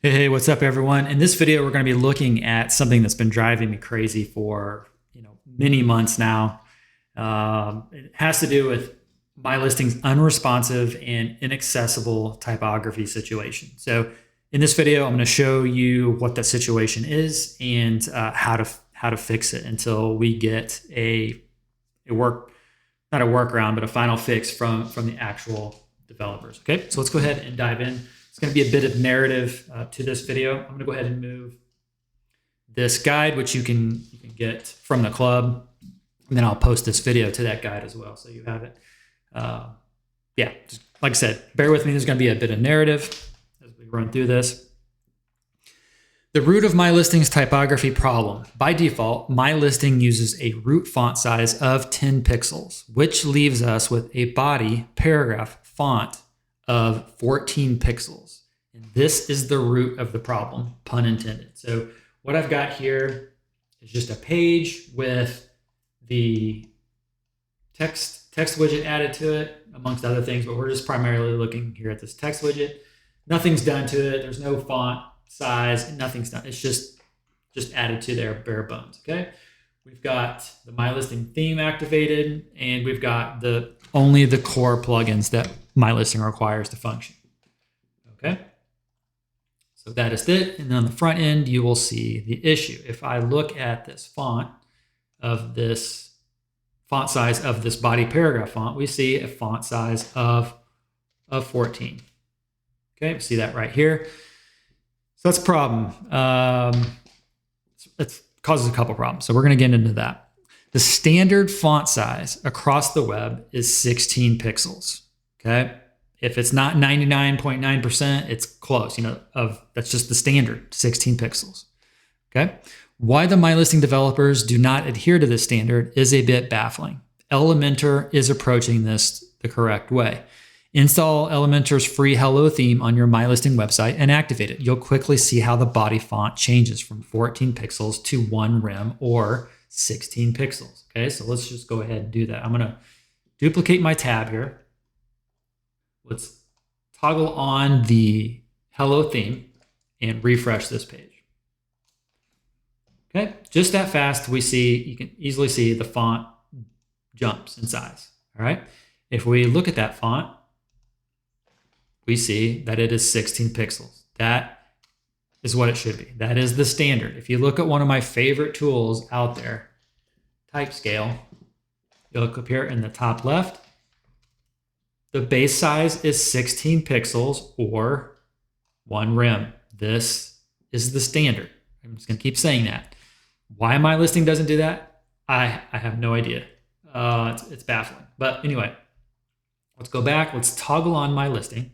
Hey, what's up, everyone? In this video, we're going to be looking at something that's been driving me crazy for many months now. It has to do with MyListing's unresponsive and inaccessible typography situation. So in this video, I'm going to show you what that situation is and how to fix it until we get not a workaround, but a final fix from the actual developers. Okay, so let's go ahead and dive in. It's going to be a bit of narrative to this video. I'm going to go ahead and move this guide, which you can get from the club, and then I'll post this video to that guide as well, so you have it. Yeah, just like I said, bear with me. There's going to be a bit of narrative as we run through this. The root of MyListing's typography problem. By default, MyListing uses a root font size of 10 pixels, which leaves us with a body paragraph font of 14 pixels. And this is the root of the problem, pun intended. So what I've got here is just a page with the text widget added to it, amongst other things, but we're just primarily looking here at this text widget. Nothing's done to it. There's no font size, nothing's done. It's just added to their bare bones, okay? We've got the MyListing theme activated, and we've got only the core plugins that MyListing requires to function. Okay, so that is it. And on the front end, you will see the issue. If I look at this font size of this body paragraph font, we see a font size of 14. Okay, we see that right here. So that's a problem. It causes a couple problems. So we're going to get into that. The standard font size across the web is 16 pixels. Okay. If it's not 99.9%, it's close, that's just the standard 16 pixels. Okay. Why the MyListing developers do not adhere to this standard is a bit baffling. Elementor is approaching this the correct way. Install Elementor's free Hello theme on your MyListing website and activate it. You'll quickly see how the body font changes from 14 pixels to 1 rem or 16 pixels. Okay, so let's just go ahead and do that. I'm going to duplicate my tab here. Let's toggle on the Hello theme and refresh this page. Okay, just that fast, you can easily see the font jumps in size. All right, if we look at that font, we see that it is 16 pixels. That is what it should be. That is the standard. If you look at one of my favorite tools out there, Typescale, you'll look up here in the top left. The base size is 16 pixels or 1 rem. This is the standard. I'm just going to keep saying that. Why MyListing doesn't do that, I have no idea. It's baffling. But anyway, let's go back. Let's toggle on MyListing.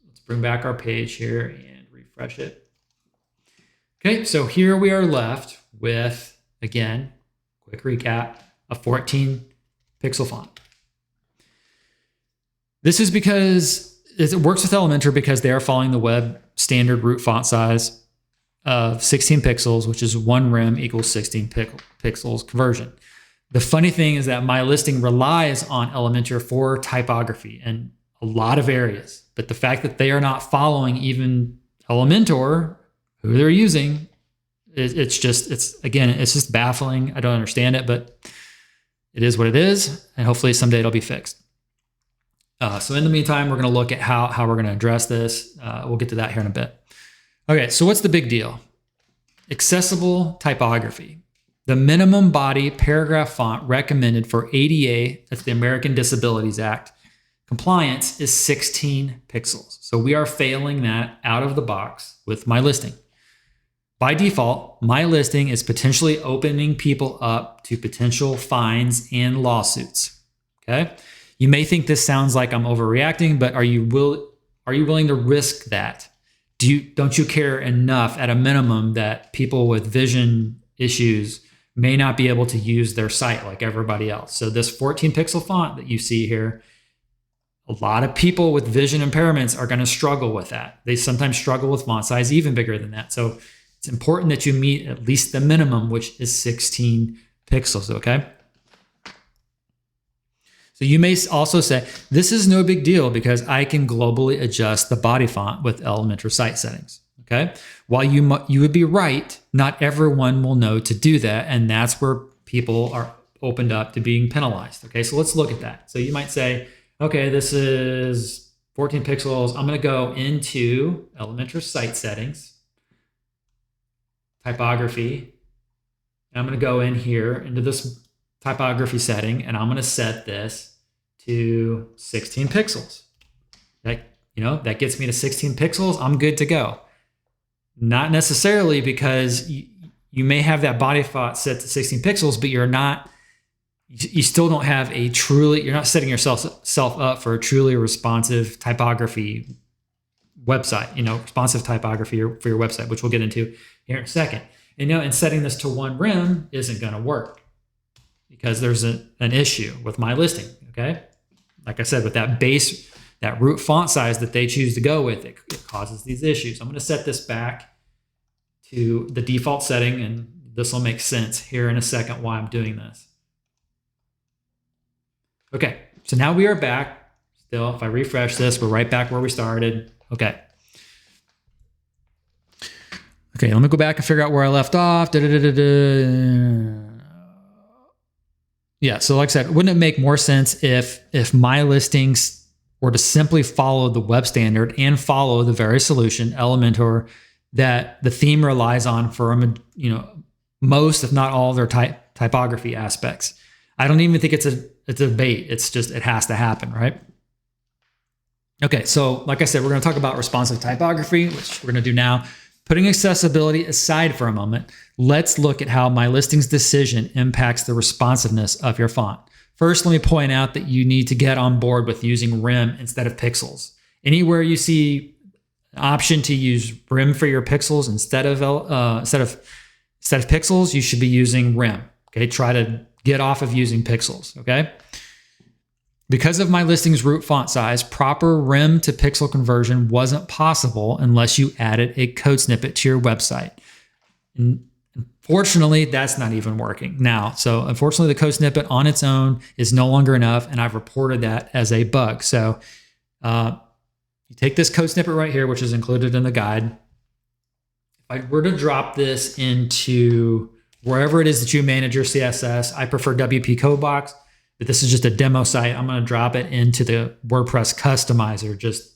Let's bring back our page here and refresh it. Okay, so here we are left with, again, quick recap, a 14 pixel font. This is because it works with Elementor because they are following the web standard root font size of 16 pixels, which is 1 rem equals 16 pixels conversion. The funny thing is that MyListing relies on Elementor for typography in a lot of areas, but the fact that they are not following even Elementor, who they're using, it's just baffling. I don't understand it, but it is what it is, and hopefully someday it'll be fixed. So in the meantime, we're going to look at how we're going to address this. We'll get to that here in a bit. Okay, so what's the big deal? Accessible typography. The minimum body paragraph font recommended for ADA, that's the American Disabilities Act, compliance is 16 pixels. So we are failing that out of the box with MyListing. By default, MyListing is potentially opening people up to potential fines and lawsuits. Okay? You may think this sounds like I'm overreacting, but are you willing to risk that? Don't you care enough at a minimum that people with vision issues may not be able to use their site like everybody else? So this 14 pixel font that you see here, a lot of people with vision impairments are going to struggle with that. They sometimes struggle with font size even bigger than that. So it's important that you meet at least the minimum, which is 16 pixels, okay? So you may also say, this is no big deal because I can globally adjust the body font with Elementor site settings. Okay. While you would be right, not everyone will know to do that. And that's where people are opened up to being penalized. Okay. So let's look at that. So you might say, okay, this is 14 pixels. I'm going to go into Elementor site settings, typography. And I'm going to go in here into this typography setting, and I'm going to set this to 16 pixels. That gets me to 16 pixels. I'm good to go. Not necessarily, because you may have that body font set to 16 pixels, but you still don't have you're not setting yourself up for a truly responsive typography website, responsive typography for your website, which we'll get into here in a second. And setting this to one rem isn't going to work because there's an issue with MyListing. Okay. Like I said, with that root font size that they choose to go with, it causes these issues. I'm going to set this back to the default setting, and this will make sense here in a second why I'm doing this. Okay, so now we are back. Still, if I refresh this, we're right back where we started. Okay, let me go back and figure out where I left off. Yeah, so like I said, wouldn't it make more sense if MyListing's were to simply follow the web standard and follow the very solution, Elementor, that the theme relies on for most, if not all, of their typography aspects? I don't even think it's a debate. It's just, it has to happen, right? Okay, so like I said, we're going to talk about responsive typography, which we're going to do now. Putting accessibility aside for a moment, let's look at how MyListing's decision impacts the responsiveness of your font. First, let me point out that you need to get on board with using rem instead of pixels. Anywhere you see an option to use rem for your pixels instead of pixels, you should be using rem. Okay, try to get off of using pixels. Okay. Because of MyListing's root font size, proper rem to pixel conversion wasn't possible unless you added a code snippet to your website. And unfortunately, that's not even working now. So unfortunately, the code snippet on its own is no longer enough, and I've reported that as a bug. So you take this code snippet right here, which is included in the guide. If I were to drop this into wherever it is that you manage your CSS, I prefer WP Codebox. But this is just a demo site. I'm going to drop it into the WordPress customizer just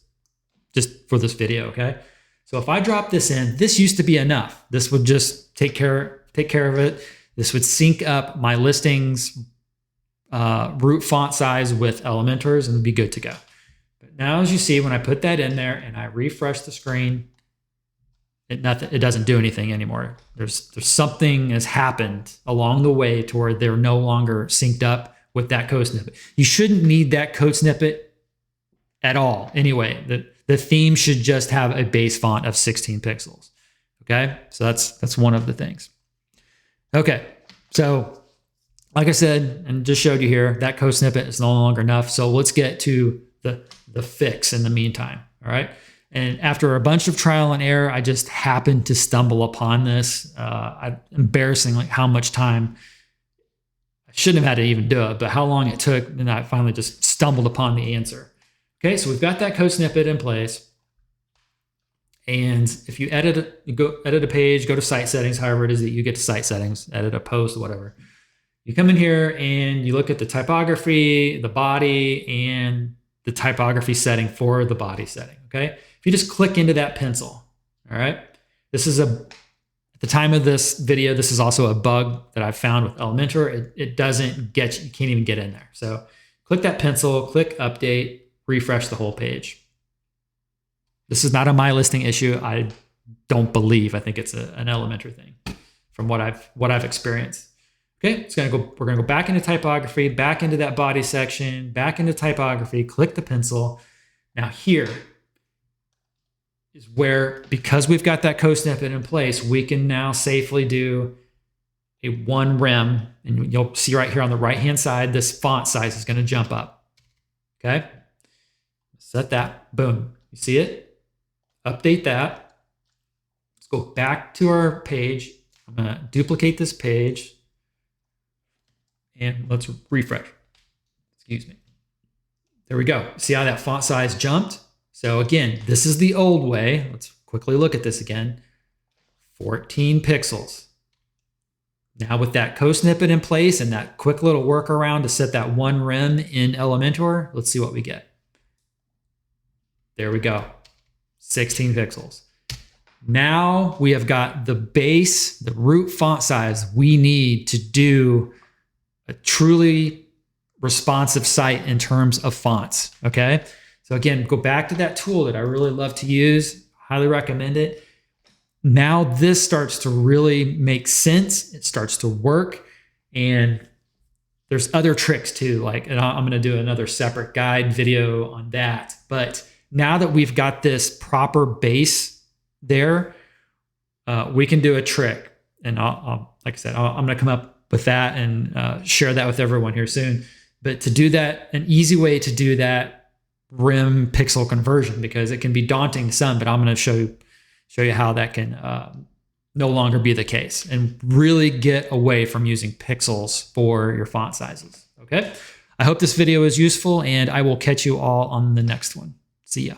for this video, okay? So if I drop this in, this used to be enough. This would just take care of it. This would sync up MyListing's root font size with Elementor's and be good to go. But now, as you see, when I put that in there and I refresh the screen, it doesn't do anything anymore. There's something has happened along the way to where they're no longer synced up with that code snippet. You shouldn't need that code snippet at all. Anyway, the theme should just have a base font of 16 pixels. Okay, so that's one of the things. Okay, so like I said, and just showed you here, that code snippet is no longer enough. So let's get to the fix in the meantime. All right. And after a bunch of trial and error, I just happened to stumble upon this. Embarrassing, like how much time. I shouldn't have had to even do it, but how long it took, and I finally just stumbled upon the answer. Okay, so we've got that code snippet in place. And if you edit a page, go to site settings, however it is that you get to site settings, edit a post, whatever. You come in here and you look at the typography, the body, and the typography setting for the body setting, okay? If you just click into that pencil, all right? This is at the time of this video, this is also a bug that I've found with Elementor. It doesn't get you can't even get in there. So click that pencil, click update, refresh the whole page. This is not a MyListing issue. I don't believe. I think it's an Elementor thing from what I've experienced. Okay, we're gonna go back into typography, back into that body section, back into typography, click the pencil. Now here is where, because we've got that code snippet in place, we can now safely do a one rem, and you'll see right here on the right-hand side, this font size is gonna jump up, okay? Set that, boom, you see it? Update that. Let's go back to our page. I'm gonna duplicate this page and let's refresh, excuse me. There we go. See how that font size jumped? So again, this is the old way. Let's quickly look at this again. 14 pixels. Now with that co-snippet in place and that quick little workaround to set that one rim in Elementor, let's see what we get. There we go. 16 pixels. Now we have got the base, the root font size we need to do a truly responsive site in terms of fonts, okay? So again, go back to that tool that I really love to use, highly recommend it. Now this starts to really make sense. It starts to work, and there's other tricks too. Like, and I'm gonna do another separate guide video on that. But now that we've got this proper base there, we can do a trick. And I'll like I said, I'm gonna come up with that and share that with everyone here soon. But to do that, an easy way to do that rim pixel conversion, because it can be daunting to some, but I'm going to show you how that can no longer be the case and really get away from using pixels for your font sizes. Okay. I hope this video is useful, and I will catch you all on the next one. See ya.